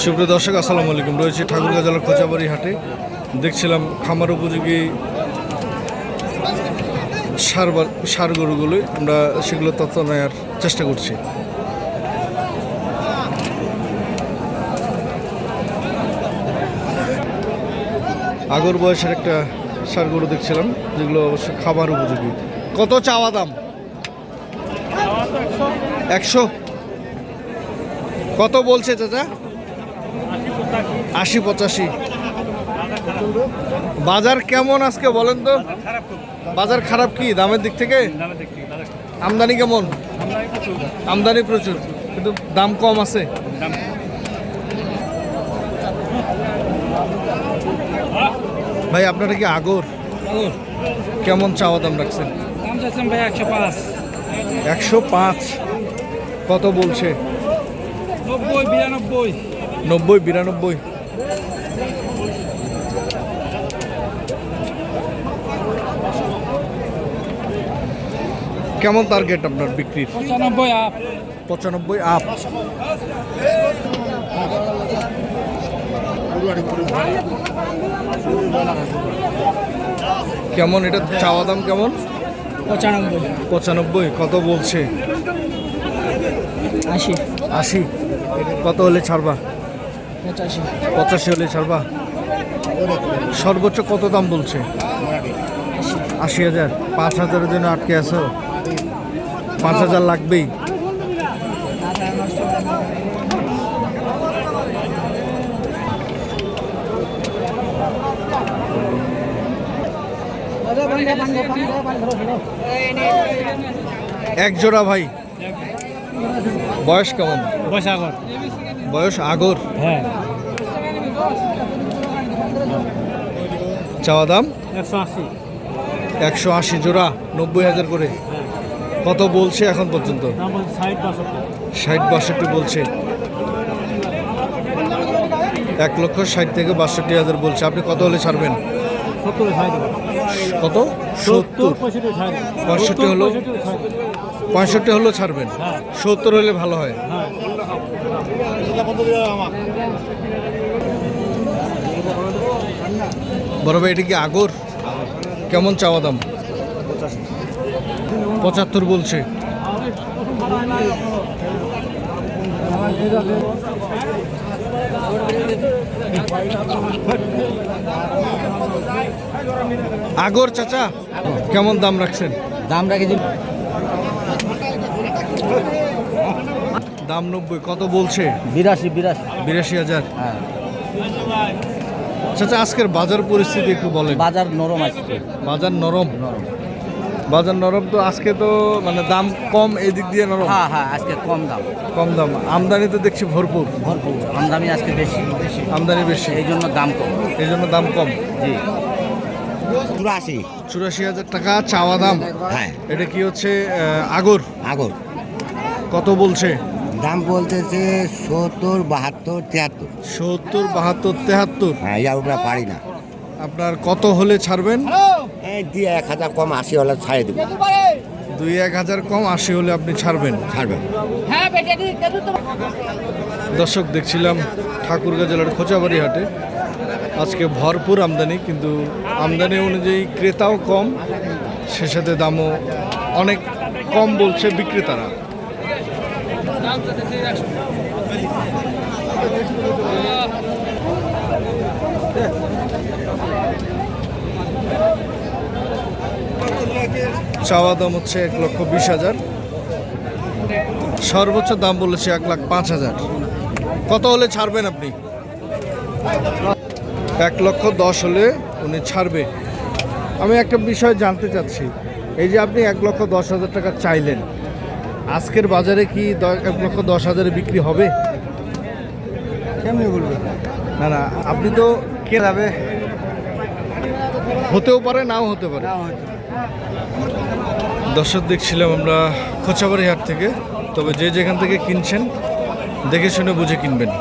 সুপ্রিয় দর্শক, আসসালামু আলাইকুম। রয়েছে ঠাকুরগাঁ জেলার খোঁচাবাড়ি হাটে। দেখছিলাম খামার উপযোগী সার গরুগুলো, আমরা সেগুলো তথ্য নেওয়ার চেষ্টা করছি। আগর বয়সের একটা সার গরু দেখছিলাম, যেগুলো অবশ্য খাবার উপযোগী। কত চাওয়া দাম? 100। কত বলছে চাচা? 80-85। বাজার কেমন আজকে বলেন তো? বাজার খারাপ কি দামের দিক থেকে? আমদানি কেমন? আমদানি প্রচুর, কিন্তু দাম কম আছে। ভাই আপনারা কি আগর কেমন চাওয়া দাম রাখছেন? দাম চাচ্ছেন ভাই 105। 105। কত বলছে? 90-92। 90-92। কেমন টার্গেট আপনার বিক্রির? 95 আপ। 95 আপ। কেমন এটা চাওয়া দাম কেমন? 95। 95। কত বলছে? 80। 80। কত হলে ছাড়বা? 85। 85 হলে ছাড়বা। সর্বোচ্চ কত দাম বলছে? 80,000। 5,000-এর জন্য আটকে আছো? 5,000 লাগবেই। এক জোড়া ভাই, বয়স কেমন? বয়স আগর। হ্যাঁ। চাওয়া দাম 180। 180 জোড়া, 90,000 করে। কত বলছে এখন পর্যন্ত? 60-62 বলছে। 1,60,000 থেকে 62,000 বলছে। আপনি কত হলে ছাড়বেন? কত? 70। 65 হলো? 65 হলেও ছাড়বেন? 70 হলে ভালো হয়। বড় ভাই, এটা কি আগর? কেমন চাওয়া দাম? 75 বলছে। আগর চাচা কেমন দাম রাখছেন? দাম রাখেছি দাম 90। কত বলছে? 82-82। 82,000। চাচা আজকের বাজার পরিস্থিতি একটু বলেন। বাজার নরম আছে। বাজার নরম? বাজার নরম তো আজকে তো মানে দাম কম, এই দিক দিয়ে নরম। হ্যাঁ, আজকে কম দাম। কম দাম। আমদানি তো দেখছি ভরপুর। আমদানি আজকে বেশি। আমদানি বেশি, এই জন্য দাম কম। এই জন্য দাম কম। জি। 84,000 টাকা চাওয়া দাম। হ্যাঁ, এটা কি হচ্ছে আগর? আগর কত বলছে? দাম বলতেছে 70-72-73। 70-72-73। হ্যাঁ, ইয়া আমরা পারি না। আপনার কত হলে ছাড়বেন? এই দিয়ে 1,000 কম 80 হলে ছাড়ে দেবো। 2-1,000 কম 80 হলে আপনি ছাড়বেন। ছাড়বেন। দর্শক, দেখছিলাম ঠাকুরগাঁ জেলার খোঁচাবাড়ি হাটে আজকে ভরপুর আমদানি, কিন্তু আমদানি অনুযায়ী ক্রেতাও কম, সে সাথে দামও অনেক কম বলছে বিক্রেতারা। চাওয়া দাম হচ্ছে 1,20,000। সর্বোচ্চ দাম বলেছে 1,05,000। কত হলে ছাড়বেন আপনি? 1,10,000 হলে উনি ছাড়বে। আমি একটা বিষয় জানতে চাচ্ছি, এই যে আপনি 1,10,000 টাকা চাইলেন, আজকের বাজারে কি 1,10,000 বিক্রি হবে? কেমনি বলবেন? না, আপনি তো কে যাবে, হতেও পারে নাও হতে পারে। দর্শক, দেখছিলাম আমরা খোঁচাবাড়ি হাট থেকে। তবে যে যেখান থেকে কিনছেন দেখে শুনে বুঝে কিনবেন।